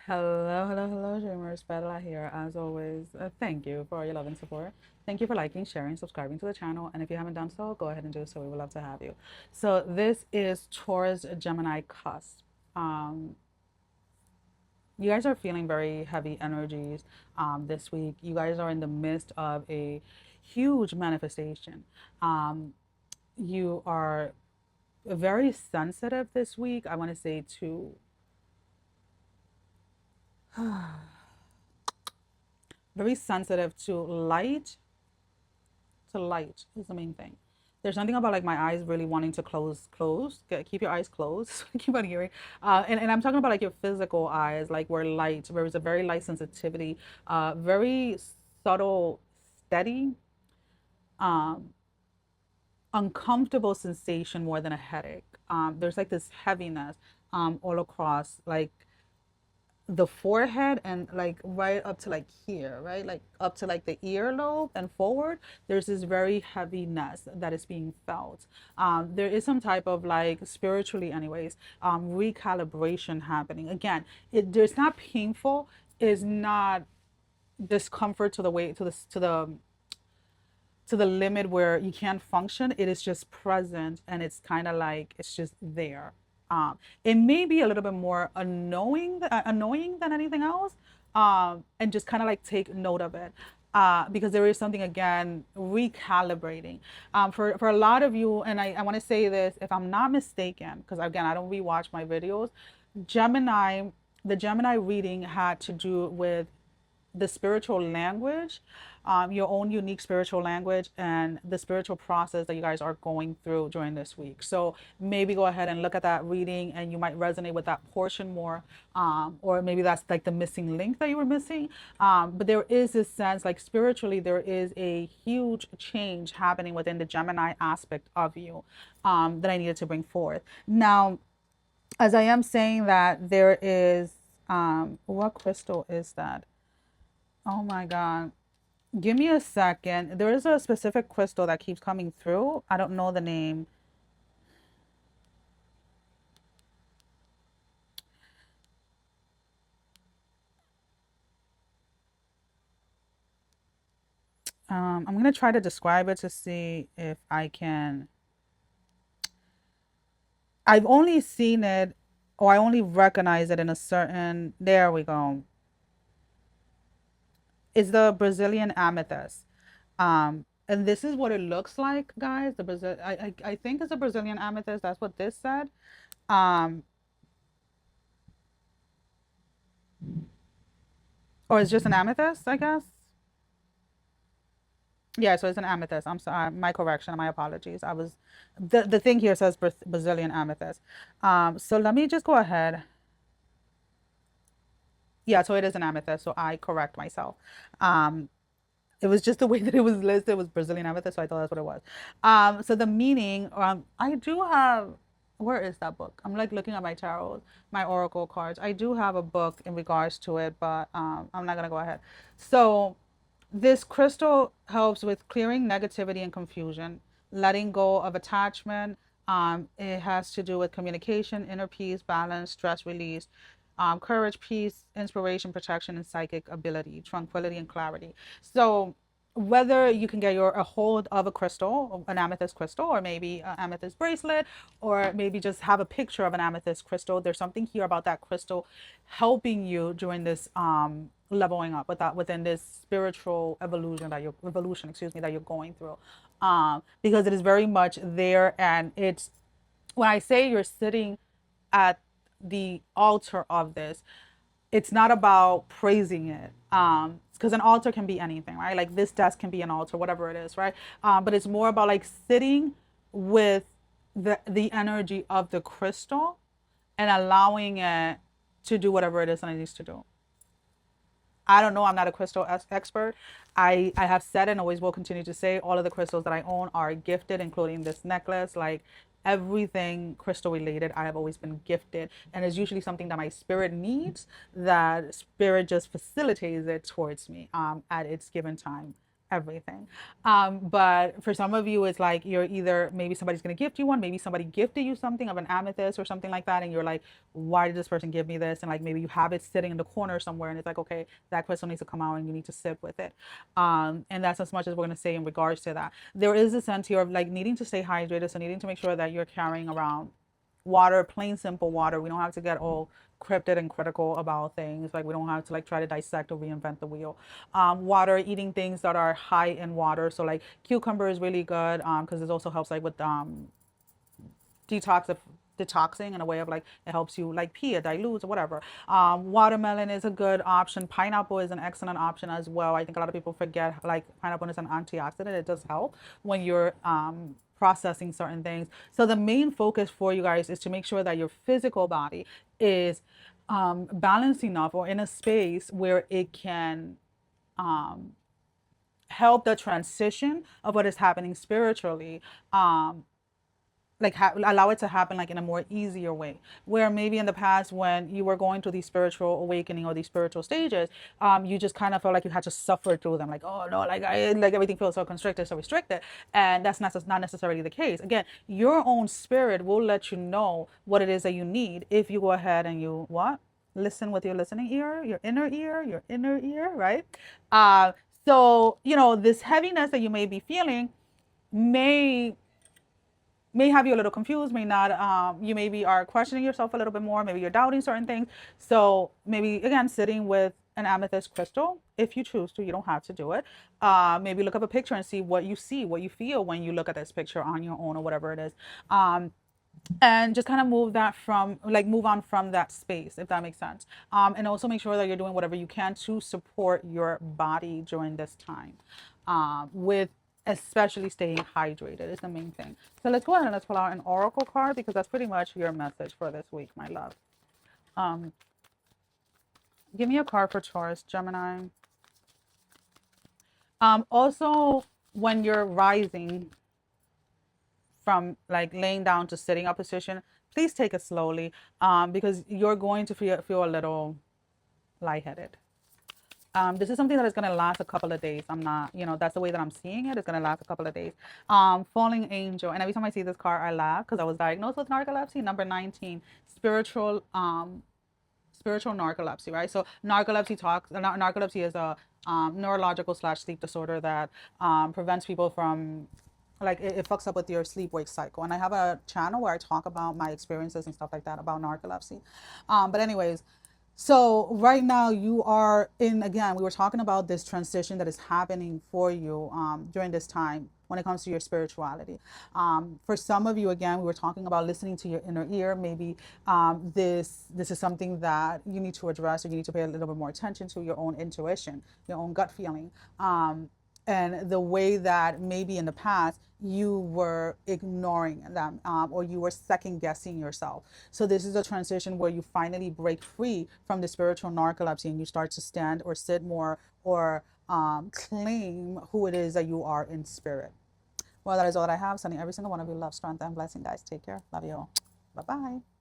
Hello, Dreamers. Perla here, as always. Thank you for your love and support. Thank you for liking, sharing, subscribing to the channel. And if you haven't done so, go ahead and do so. We would love to have you. So, this is Taurus Gemini Cusp. Um, you guys are feeling very heavy energies this week. You guys are in the midst of a huge manifestation. Um, you are very sensitive this week. I want to say to very sensitive to light is the main thing. There's something about like my eyes really wanting to close. Keep your eyes closed. Keep on hearing. And I'm talking about like your physical eyes, like where light, there is a very light sensitivity, very subtle, steady, um, uncomfortable sensation more than a headache. There's like this heaviness all across, like the forehead and like right up to like here, right? Like up to like the earlobe and forward, there's this very heaviness that is being felt. There is some type of like spiritually anyways, recalibration happening. Again, it's not painful, it's not discomfort to the way to the limit where you can't function. It is just present and it's kind of like it's just there. It may be a little bit more annoying than anything else, and just kind of like take note of it. Because there is something again recalibrating for a lot of you, and I want to say this if I'm not mistaken, because again I don't rewatch my videos. Gemini, the Gemini reading had to do with the spiritual language, your own unique spiritual language, and the spiritual process that you guys are going through during this week. So maybe go ahead and look at that reading, and you might resonate with that portion more, or maybe that's like the missing link that you were missing. But there is this sense, like spiritually, there is a huge change happening within the Gemini aspect of you that I needed to bring forth. Now, as I am saying that, there is, what crystal is that? Oh my God. Give me a second. There is a specific crystal that keeps coming through. I don't know the name. I'm gonna try to describe it to see if I can. I've only seen it, or I only recognize it in a certain. There we go. It's the Brazilian amethyst. And this is what it looks like, guys. I think it's a Brazilian amethyst. That's what this said. Um, or it's just an amethyst, I guess. Yeah, so it's an amethyst. I'm sorry, my correction, my apologies. The thing here says Brazilian amethyst. So let me just go ahead. Yeah, so it is an amethyst. So I correct myself. Um, it was just the way that it was listed was Brazilian amethyst, so I thought that's what it was. So the meaning, I do have. Where is that book? I'm like looking at my tarot, my oracle cards. I do have a book in regards to it, but I'm not gonna go ahead. So this crystal helps with clearing negativity and confusion, letting go of attachment. It has to do with communication, inner peace, balance, stress release, courage, peace, inspiration, protection, and psychic ability, tranquility, and clarity. So whether you can get a hold of a crystal, an amethyst crystal, or maybe an amethyst bracelet, or maybe just have a picture of an amethyst crystal, there's something here about that crystal helping you during this leveling up within this spiritual evolution, excuse me, that you're going through. Because it is very much there, and it's when I say you're sitting at the altar of this, it's not about praising it, because an altar can be anything, right? Like this desk can be an altar, whatever it is, right? But it's more about like sitting with the energy of the crystal and allowing it to do whatever it is that it needs to do. I don't know. I'm not a crystal expert. I have said and always will continue to say all of the crystals that I own are gifted, including this necklace. Like everything crystal related, I have always been gifted. And it's usually something that my spirit needs, that spirit just facilitates it towards me at its given time. everything. But for some of you, it's like you're either maybe somebody's going to gift you one, maybe somebody gifted you something of an amethyst or something like that, and you're like, why did this person give me this? And like maybe you have it sitting in the corner somewhere, and it's like, okay, that crystal needs to come out, and you need to sit with it. And that's as much as we're going to say in regards to that. There is a sense here of like needing to stay hydrated, so needing to make sure that you're carrying around water, plain simple water. We don't have to get all cryptid and critical about things. Like we don't have to like try to dissect or reinvent the wheel. Water, eating things that are high in water. So like cucumber is really good because it also helps like with detox detoxing in a way of like it helps you like pee, it dilutes or whatever. Watermelon is a good option. Pineapple is an excellent option as well. I think a lot of people forget like pineapple is an antioxidant. It does help when you're processing certain things. So the main focus for you guys is to make sure that your physical body is balanced enough or in a space where it can help the transition of what is happening spiritually like allow it to happen like in a more easier way, where maybe in the past when you were going through these spiritual awakening or these spiritual stages, you just kind of felt like you had to suffer through them, like, oh no, like I like everything feels so constricted, so restricted. And that's not necessarily the case. Again, your own spirit will let you know what it is that you need if you go ahead and you what listen with your listening ear, your inner ear, right? So you know, this heaviness that you may be feeling may have you a little confused, may not, you maybe are questioning yourself a little bit more, maybe you're doubting certain things. So maybe again, sitting with an amethyst crystal, if you choose to, you don't have to do it. Maybe look up a picture and see what you see, what you feel when you look at this picture on your own or whatever it is. And just kind of move that from like move on from that space, if that makes sense. And also make sure that you're doing whatever you can to support your body during this time, with especially staying hydrated is the main thing. So let's go ahead and let's pull out an oracle card because that's pretty much your message for this week, my love. Give me a card for Taurus, Gemini. Also, when you're rising from like laying down to sitting up position, please take it slowly because you're going to feel a little lightheaded. This is something that is going to last a couple of days. I'm not, you know, that's the way that I'm seeing it. It's going to last a couple of days. Falling angel. And every time I see this card, I laugh because I was diagnosed with narcolepsy, number 19, spiritual narcolepsy, right? So narcolepsy is a neurological / sleep disorder that prevents people from like it fucks up with your sleep wake cycle. And I have a channel where I talk about my experiences and stuff like that about narcolepsy. But anyways, so right now you are in, again, we were talking about this transition that is happening for you during this time when it comes to your spirituality. For some of you, again, we were talking about listening to your inner ear. Maybe this is something that you need to address, or you need to pay a little bit more attention to your own intuition, your own gut feeling. And the way that maybe in the past you were ignoring them or you were second guessing yourself. So this is a transition where you finally break free from the spiritual narcolepsy and you start to stand or sit more or claim who it is that you are in spirit. Well, that is all that I have. Sending every single one of you love, strength, and blessing, guys. Take care. Love you all. Bye-bye.